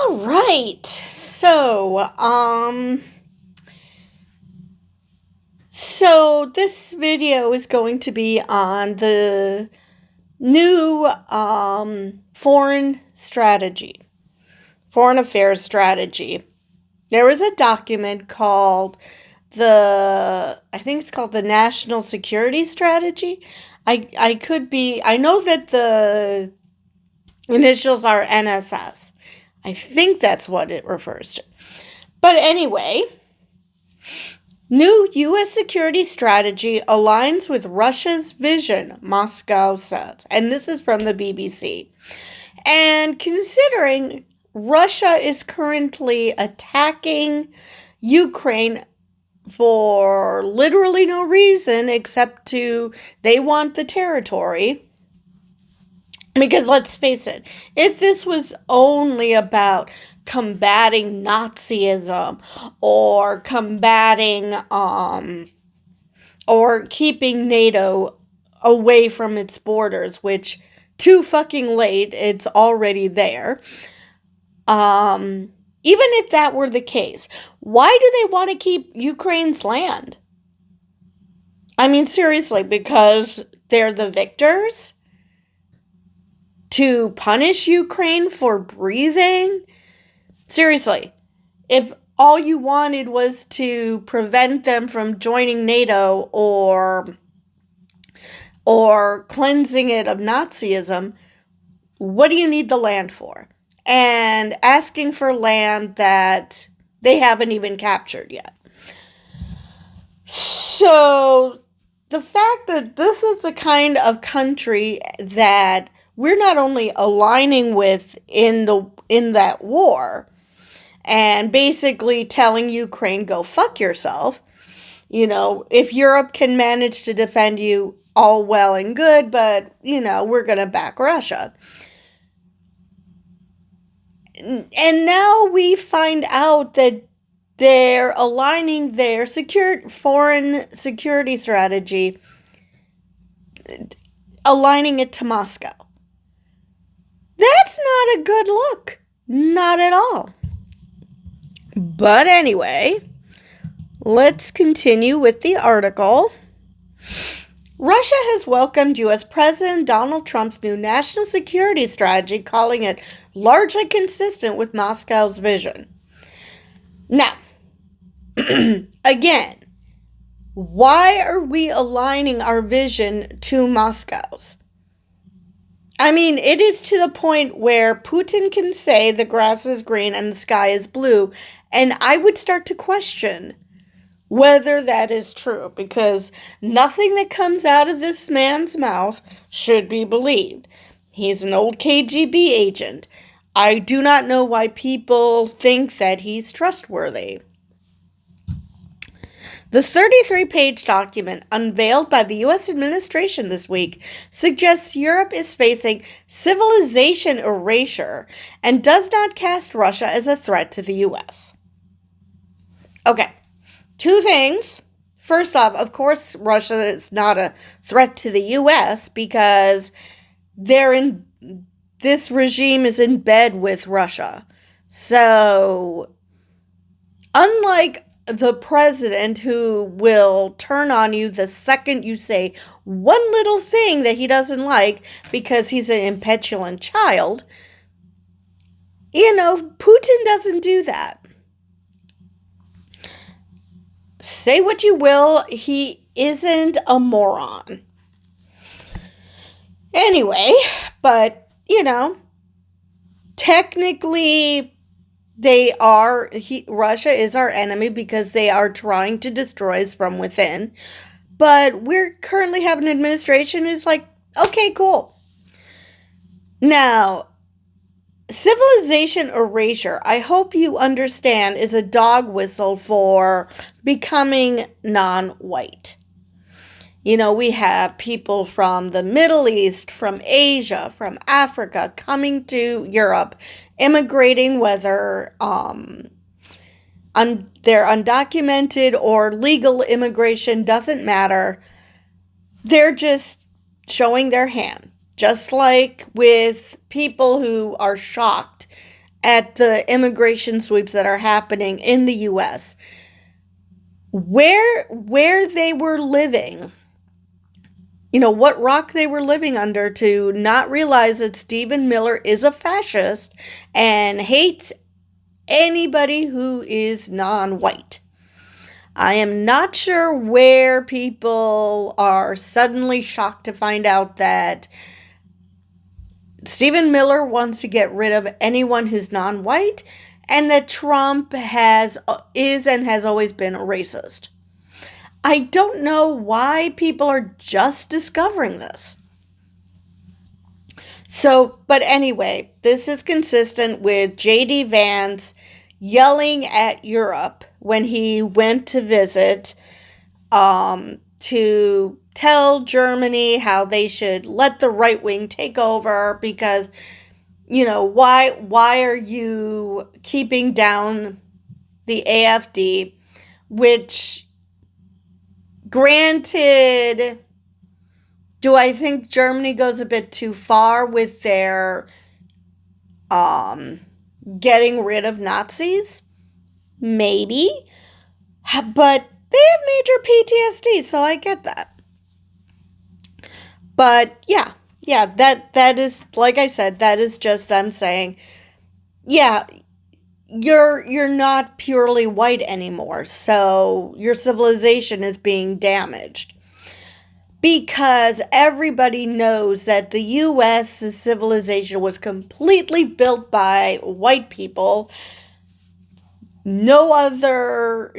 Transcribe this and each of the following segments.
All right. So this video is going to be on the new foreign affairs strategy. There was a document called I think it's called the National Security Strategy. I know that the initials are NSS. I think that's what it refers to. But anyway, new U.S. security strategy aligns with Russia's vision, Moscow says. And this is from the BBC. And considering Russia is currently attacking Ukraine for literally no reason except they want the territory. Because let's face it, if this was only about combating Nazism or combating or keeping NATO away from its borders, which too fucking late, it's already there. Even if that were the case, why do they want to keep Ukraine's land? I mean, seriously, because they're the victors? To punish Ukraine for breathing? Seriously, if all you wanted was to prevent them from joining NATO or cleansing it of Nazism, what do you need the land for? And asking for land that they haven't even captured yet. So, the fact that this is the kind of country that we're not only aligning with in that war and basically telling Ukraine, go fuck yourself. You know, if Europe can manage to defend you, all well and good, but, we're going to back Russia. And now we find out that they're aligning their foreign security strategy, aligning it to Moscow. That's not a good look. Not at all. But anyway, let's continue with the article. Russia has welcomed U.S. President Donald Trump's new national security strategy, calling it largely consistent with Moscow's vision. Now, again, why are we aligning our vision to Moscow's? I mean, it is to the point where Putin can say the grass is green and the sky is blue, and I would start to question whether that is true, because nothing that comes out of this man's mouth should be believed. He's an old KGB agent. I do not know why people think that he's trustworthy. The 33-page document unveiled by the U.S. administration this week suggests Europe is facing civilization erasure and does not cast Russia as a threat to the U.S. Okay, two things. First off, of course, Russia is not a threat to the U.S. because this regime is in bed with Russia. So, unlike the president who will turn on you the second you say one little thing that he doesn't like because he's an impetulant child, Putin doesn't do that. Say what you will, he isn't a moron. Anyway, but, technically Russia is our enemy because they are trying to destroy us from within. But we're currently having an administration who's like, okay, cool. Now, civilization erasure, I hope you understand, is a dog whistle for becoming non-white. We have people from the Middle East, from Asia, from Africa coming to Europe, immigrating, whether they're undocumented or legal immigration, doesn't matter. They're just showing their hand. Just like with people who are shocked at the immigration sweeps that are happening in the US, where they were living, what rock they were living under to not realize that Stephen Miller is a fascist and hates anybody who is non-white. I am not sure where people are suddenly shocked to find out that Stephen Miller wants to get rid of anyone who's non-white, and that Trump is and has always been a racist. I don't know why people are just discovering this. So, but anyway, this is consistent with J.D. Vance yelling at Europe when he went to visit, to tell Germany how they should let the right wing take over because, why are you keeping down the AfD, which, granted, do I think Germany goes a bit too far with their getting rid of Nazis? Maybe. But they have major PTSD, so I get that. But yeah, that is, like I said, that is just them saying, yeah, you're not purely white anymore, so your civilization is being damaged. Because everybody knows that the U.S. civilization was completely built by white people. No other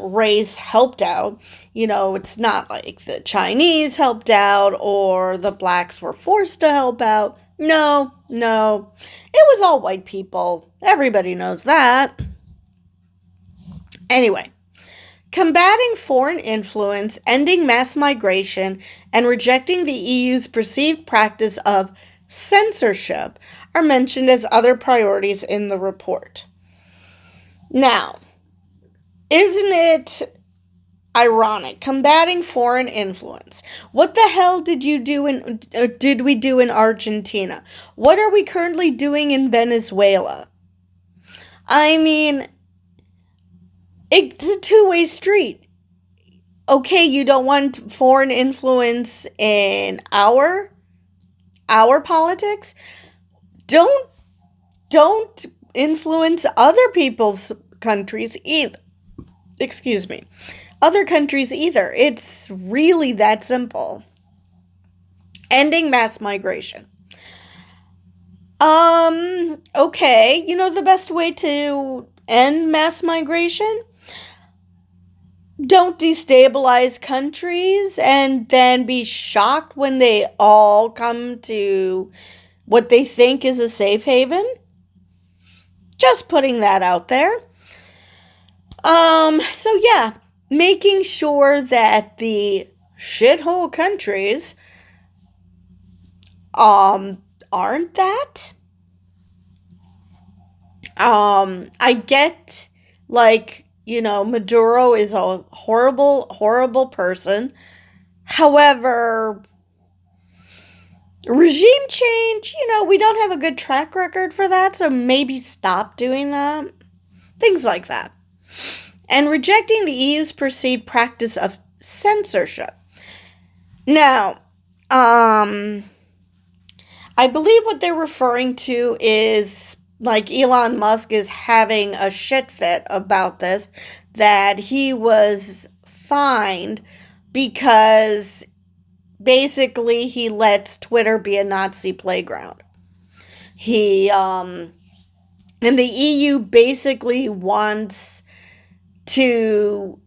race helped out. It's not like the Chinese helped out or the blacks were forced to help out. No. It was all white people. Everybody knows that. Anyway, combating foreign influence, ending mass migration, and rejecting the EU's perceived practice of censorship are mentioned as other priorities in the report. Now, isn't it ironic? Combating foreign influence. What the hell did we do in Argentina? What are we currently doing in Venezuela? I mean, it's a two-way street. Okay, you don't want foreign influence in our politics? Don't influence other people's countries either. Excuse me. Other countries either. It's really that simple. Ending mass migration. Okay, the best way to end mass migration? Don't destabilize countries and then be shocked when they all come to what they think is a safe haven. Just putting that out there. So yeah, making sure that the shithole countries aren't that. I get, Maduro is a horrible, horrible person. However, regime change, we don't have a good track record for that, so maybe stop doing that. Things like that. And rejecting the EU's perceived practice of censorship. Now, I believe what they're referring to is, like, Elon Musk is having a shit fit about this, that he was fined because basically he lets Twitter be a Nazi playground. And the EU basically wants to,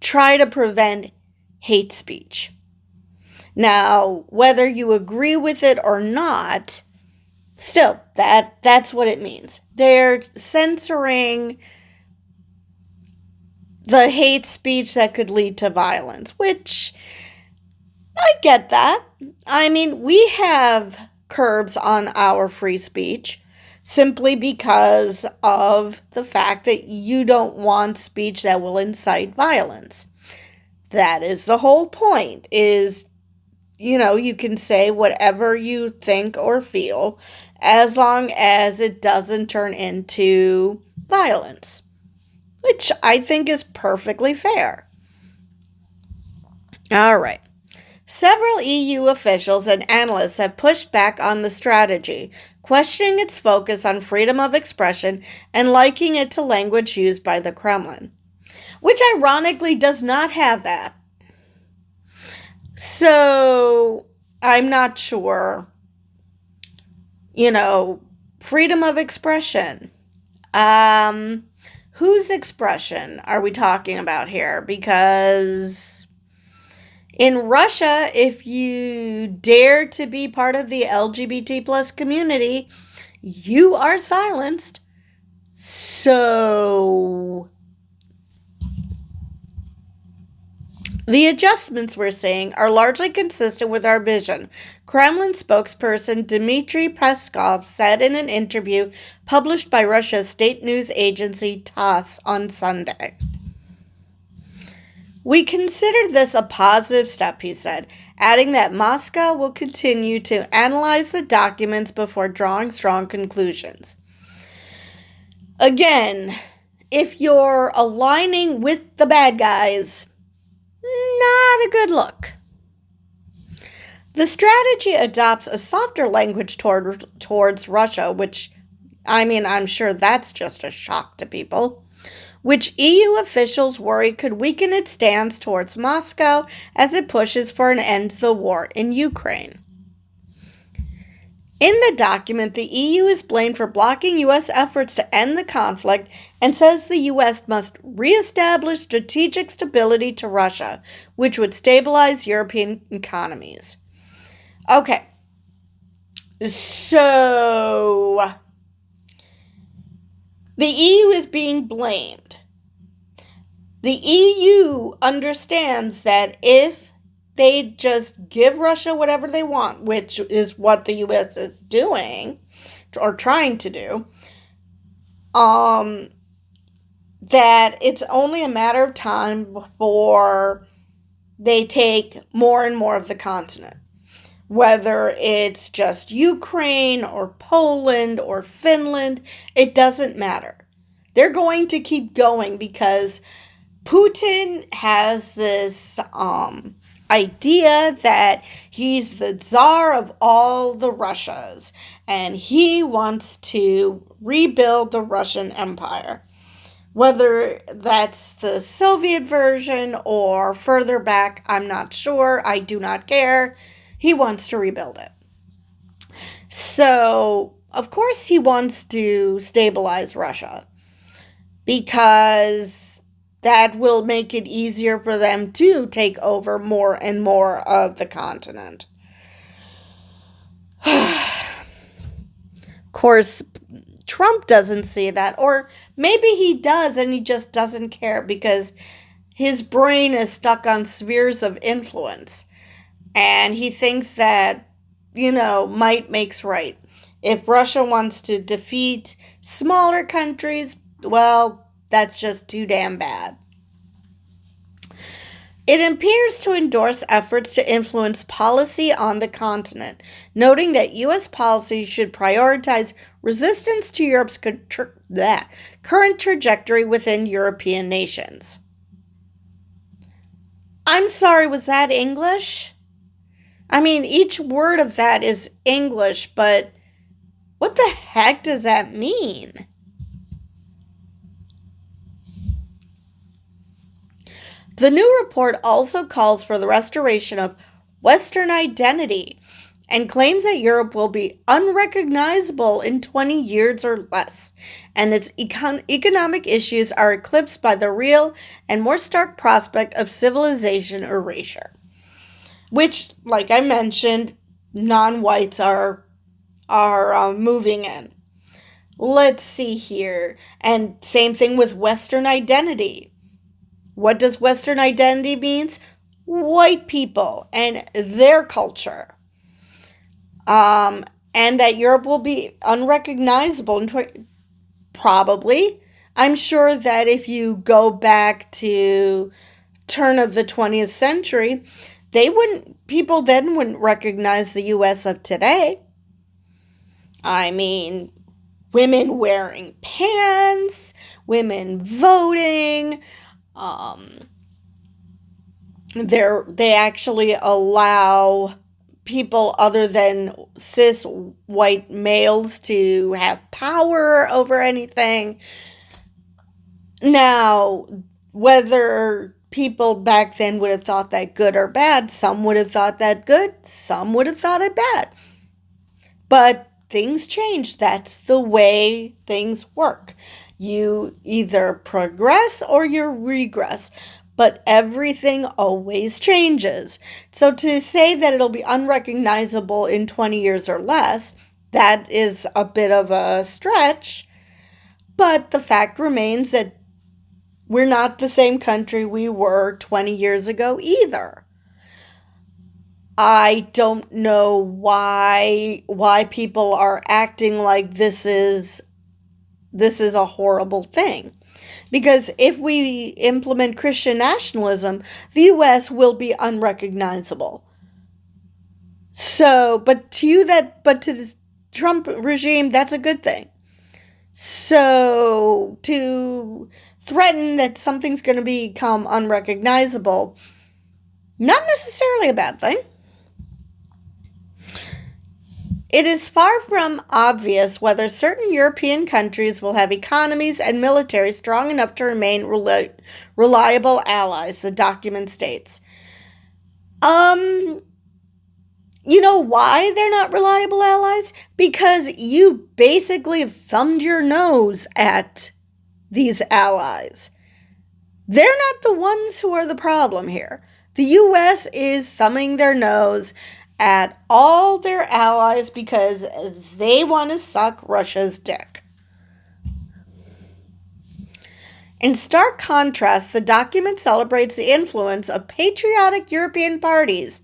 try to prevent hate speech. Now, whether you agree with it or not, still, that's what it means. They're censoring the hate speech that could lead to violence, which I get that. I mean, we have curbs on our free speech simply because of the fact that you don't want speech that will incite violence. That is the whole point, is you can say whatever you think or feel as long as it doesn't turn into violence, which I think is perfectly fair. All right. Several EU officials and analysts have pushed back on the strategy, questioning its focus on freedom of expression and likening it to language used by the Kremlin, which ironically does not have that. So, I'm not sure, freedom of expression. Um, whose expression are we talking about here? Because in Russia, if you dare to be part of the LGBT plus community, you are silenced. So the adjustments we're seeing are largely consistent with our vision, Kremlin spokesperson Dmitry Peskov said in an interview published by Russia's state news agency TASS on Sunday. We consider this a positive step, he said, adding that Moscow will continue to analyze the documents before drawing strong conclusions. Again, if you're aligning with the bad guys, not a good look. The strategy adopts a softer language towards Russia, which, I'm sure that's just a shock to people, which EU officials worry could weaken its stance towards Moscow as it pushes for an end to the war in Ukraine. In the document, the EU is blamed for blocking U.S. efforts to end the conflict and says the U.S. must reestablish strategic stability to Russia, which would stabilize European economies. Okay, so the EU is being blamed. The EU understands that if they just give Russia whatever they want, which is what the U.S. is doing, or trying to do, that it's only a matter of time before they take more and more of the continent. Whether it's just Ukraine or Poland or Finland, it doesn't matter. They're going to keep going because Putin has this idea that he's the czar of all the Russias, and he wants to rebuild the Russian Empire. Whether that's the Soviet version or further back, I'm not sure. I do not care. He wants to rebuild it. So, of course, he wants to stabilize Russia because that will make it easier for them to take over more and more of the continent. Of course, Trump doesn't see that, or maybe he does and he just doesn't care because his brain is stuck on spheres of influence. And he thinks that, might makes right. If Russia wants to defeat smaller countries, well, that's just too damn bad. It appears to endorse efforts to influence policy on the continent, noting that U.S. policy should prioritize resistance to Europe's current trajectory within European nations. I'm sorry, was that English? Each word of that is English, but what the heck does that mean? The new report also calls for the restoration of Western identity and claims that Europe will be unrecognizable in 20 years or less, and its economic issues are eclipsed by the real and more stark prospect of civilization erasure. Which, like I mentioned, non-whites are moving in. Let's see here. And same thing with Western identity. What does Western identity mean? White people and their culture. And that Europe will be unrecognizable probably. I'm sure that if you go back to turn of the 20th century, they wouldn't people then wouldn't recognize the U.S. of today. I mean, women wearing pants, women voting. They actually allow people other than cis white males to have power over anything. Now, whether people back then would have thought that good or bad, some would have thought that good, some would have thought it bad. But things change. That's the way things work. You either progress or you regress. But everything always changes. So to say that it'll be unrecognizable in 20 years or less, that is a bit of a stretch. But the fact remains that we're not the same country we were 20 years ago either. I don't know why people are acting like this is a horrible thing. Because if we implement Christian nationalism, the U.S. will be unrecognizable. So, but to the Trump regime, that's a good thing. So, to threaten that something's going to become unrecognizable, not necessarily a bad thing. It is far from obvious whether certain European countries will have economies and military strong enough to remain reliable allies, the document states. You know why they're not reliable allies? Because you basically thumbed your nose at these allies. They're not the ones who are the problem here. The U.S. is thumbing their nose at all their allies because they want to suck Russia's dick. In stark contrast, the document celebrates the influence of patriotic European parties,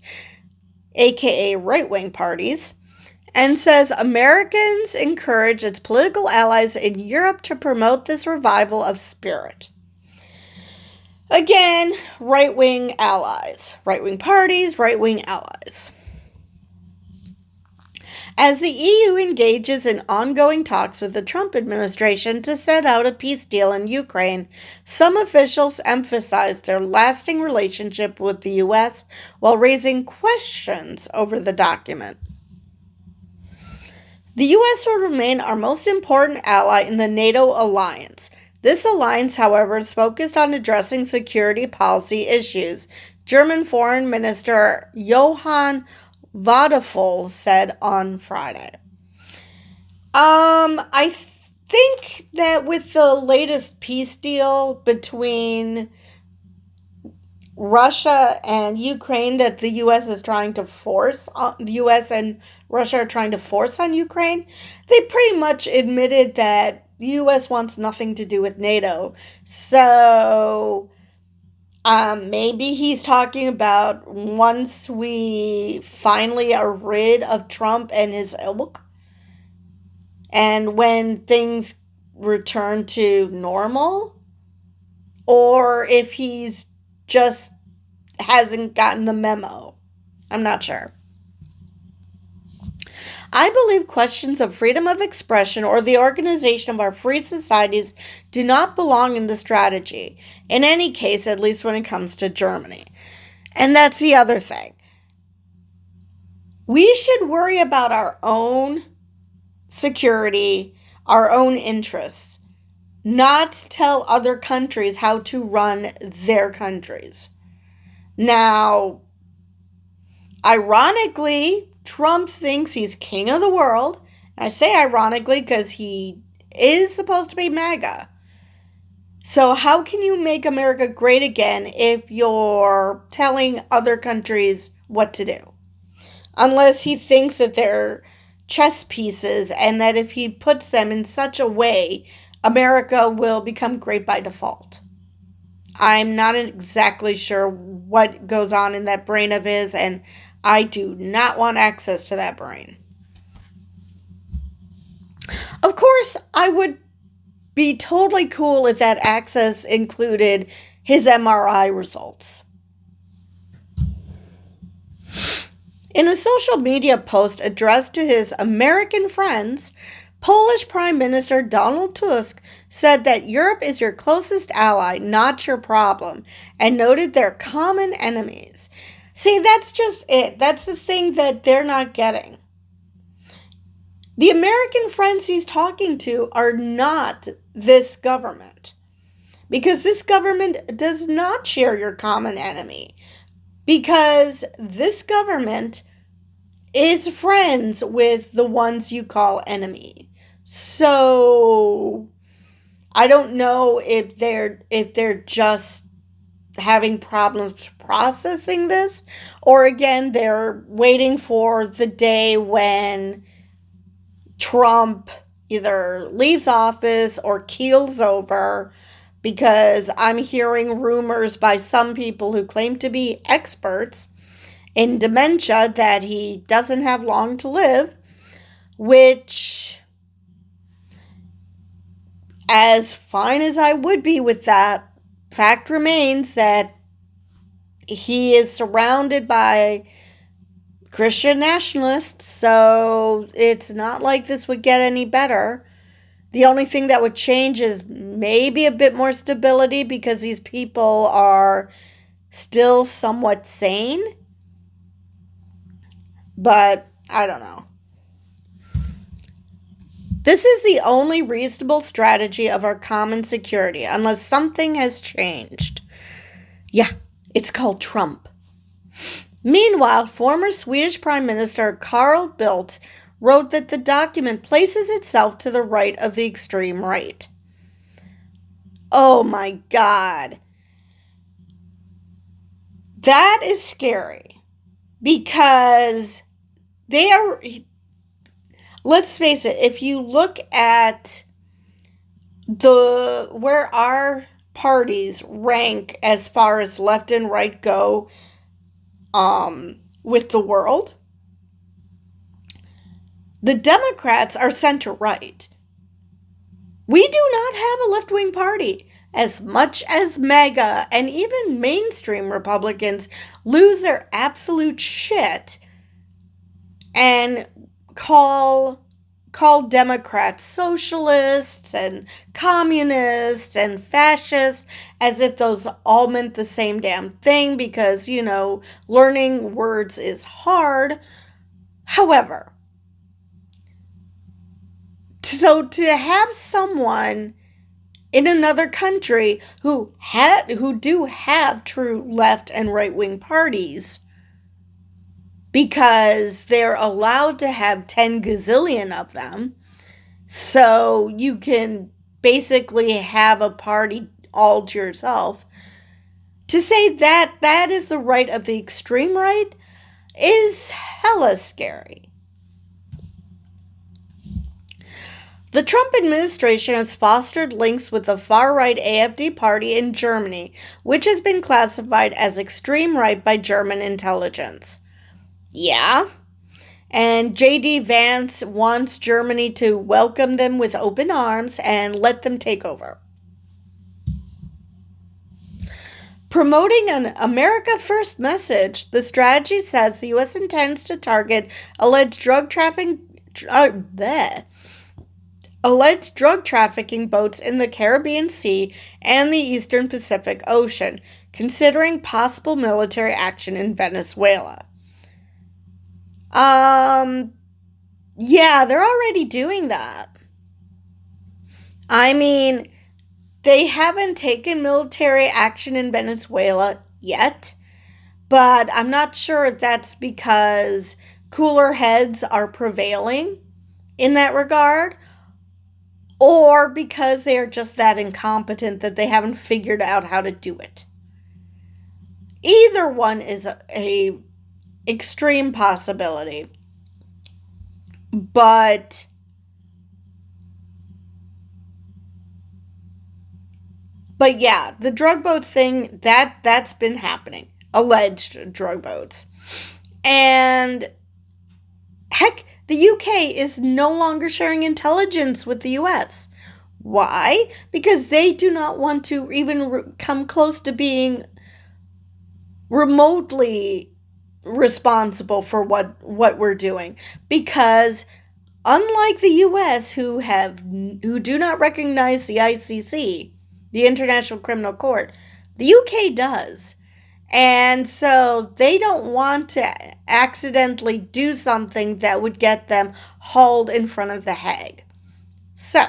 aka right-wing parties, and says Americans encourage its political allies in Europe to promote this revival of spirit. Again, right-wing allies, right-wing parties, right-wing allies. As the EU engages in ongoing talks with the Trump administration to set out a peace deal in Ukraine, some officials emphasize their lasting relationship with the U.S. while raising questions over the document. The U.S. will remain our most important ally in the NATO alliance. This alliance, however, is focused on addressing security policy issues, German Foreign Minister Johann Vadeful said on Friday. I think that with the latest peace deal between Russia and Ukraine that the U.S. is trying to force, the U.S. and Russia are trying to force on Ukraine, they pretty much admitted that the U.S. wants nothing to do with NATO. So maybe he's talking about once we finally are rid of Trump and his ilk, and when things return to normal, or if he's just hasn't gotten the memo. I'm not sure. I believe questions of freedom of expression or the organization of our free societies do not belong in the strategy. In any case, at least when it comes to Germany. And that's the other thing. We should worry about our own security, our own interests, not tell other countries how to run their countries. Now, ironically, Trump thinks he's king of the world. And I say ironically because he is supposed to be MAGA. So how can you make America great again if you're telling other countries what to do? Unless he thinks that they're chess pieces and that if he puts them in such a way, America will become great by default. I'm not exactly sure what goes on in that brain of his, and I do not want access to that brain. Of course, I would be totally cool if that access included his MRI results. In a social media post addressed to his American friends, Polish Prime Minister Donald Tusk said that Europe is your closest ally, not your problem, and noted their common enemies. See, that's just it. That's the thing that they're not getting. The American friends he's talking to are not this government, because this government does not share your common enemy, because this government is friends with the ones you call enemy. So I don't know if they're just having problems processing this, or again they're waiting for the day when Trump either leaves office or keels over, because I'm hearing rumors by some people who claim to be experts in dementia that he doesn't have long to live, which, as fine as I would be with that, fact remains that he is surrounded by Christian nationalists, so it's not like this would get any better. The only thing that would change is maybe a bit more stability, because these people are still somewhat sane. But I don't know. This is the only reasonable strategy of our common security, unless something has changed. Yeah, it's called Trump. Meanwhile, former Swedish Prime Minister Carl Bildt wrote that the document places itself to the right of the extreme right. Oh my God. That is scary, because they are, let's face it, if you look at where our parties rank as far as left and right go with the world, the Democrats are center right. We do not have a left-wing party. As much as MAGA and even mainstream Republicans lose their absolute shit and call Democrats socialists and communists and fascists, as if those all meant the same damn thing, because, learning words is hard. However, so to have someone in another country who do have true left and right wing parties, because they're allowed to have 10 gazillion of them, so you can basically have a party all to yourself, to say that that is the right of the extreme right is hella scary. The Trump administration has fostered links with the far-right AfD party in Germany, which has been classified as extreme right by German intelligence. Yeah. And J.D. Vance wants Germany to welcome them with open arms and let them take over. Promoting an America First message, the strategy says the U.S. intends to target alleged drug trafficking boats in the Caribbean Sea and the Eastern Pacific Ocean, considering possible military action in Venezuela. Yeah, they're already doing that. I mean, they haven't taken military action in Venezuela yet, but I'm not sure if that's because cooler heads are prevailing in that regard, or because they are just that incompetent that they haven't figured out how to do it. Either one is a extreme possibility. But yeah, the drug boats thing, that's been happening. Alleged drug boats. And heck, the UK is no longer sharing intelligence with the US. Why? Because they do not want to even come close to being remotely responsible for what we're doing, because unlike the US, who do not recognize the ICC, the International Criminal Court, the UK does. And so they don't want to accidentally do something that would get them hauled in front of the Hague. So,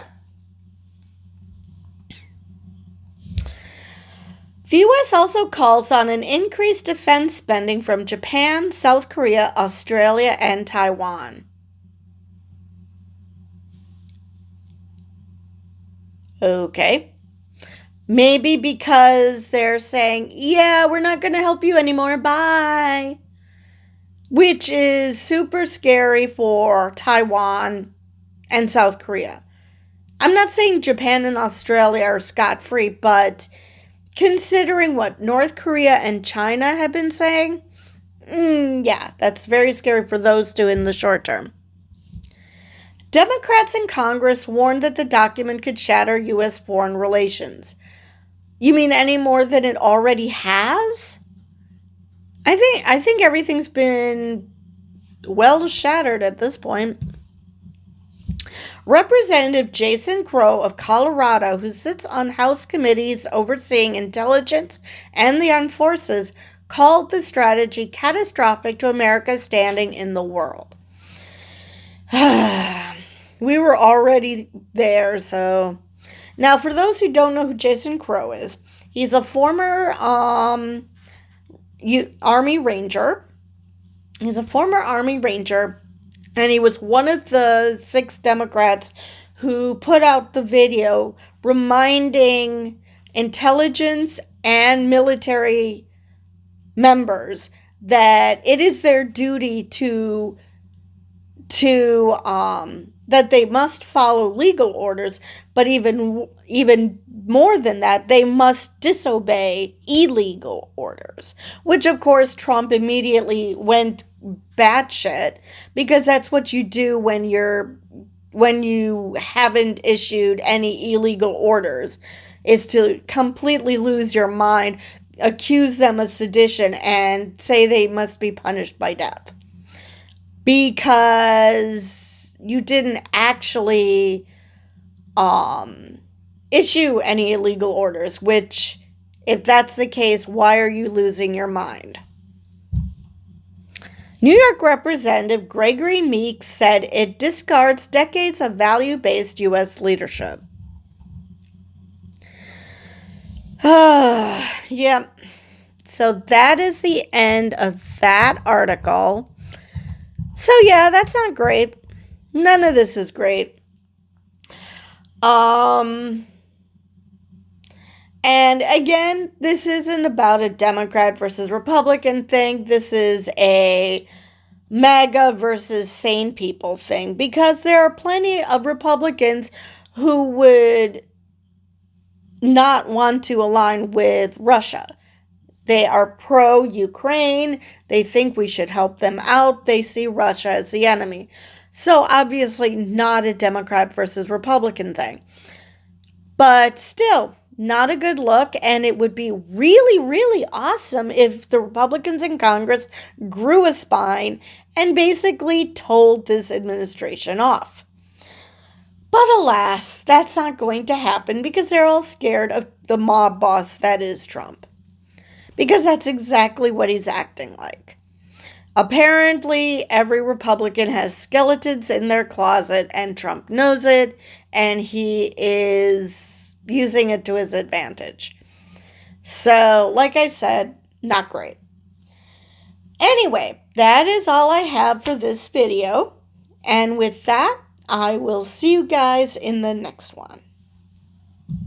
the US also calls on an increased defense spending from Japan, South Korea, Australia, and Taiwan. Okay. Maybe because they're saying, yeah, we're not going to help you anymore, bye. Which is super scary for Taiwan and South Korea. I'm not saying Japan and Australia are scot-free, but considering what North Korea and China have been saying, yeah, that's very scary for those two in the short term. Democrats in Congress warned that the document could shatter U.S. foreign relations. You mean any more than it already has? I think everything's been well shattered at this point. Representative Jason Crow of Colorado, who sits on House committees overseeing intelligence and the armed forces, called the strategy catastrophic to America's standing in the world. We were already there, so... Now, for those who don't know who Jason Crow is, he's a former Army Ranger. He's a former Army Ranger, and he was one of the 6 Democrats who put out the video reminding intelligence and military members that it is their duty to that they must follow legal orders, but even more than that, they must disobey illegal orders, which of course Trump immediately went batshit, because that's what you do when you haven't issued any illegal orders, is to completely lose your mind, accuse them of sedition, and say they must be punished by death. Because you didn't actually issue any illegal orders, which, if that's the case, why are you losing your mind? New York Representative Gregory Meeks said it discards decades of value-based U.S. leadership. Yeah. So that is the end of that article. So yeah, that's not great. None of this is great. And again, this isn't about a Democrat versus Republican thing. This is a MAGA versus sane people thing, because there are plenty of Republicans who would not want to align with Russia. They are pro-Ukraine. They think we should help them out. They see Russia as the enemy. So obviously not a Democrat versus Republican thing. But still, not a good look. And it would be really, really awesome if the Republicans in Congress grew a spine and basically told this administration off. But alas, that's not going to happen, because they're all scared of the mob boss that is Trump. Because that's exactly what he's acting like. Apparently, every Republican has skeletons in their closet, and Trump knows it, and he is using it to his advantage. So, like I said, not great. Anyway, that is all I have for this video. And with that, I will see you guys in the next one.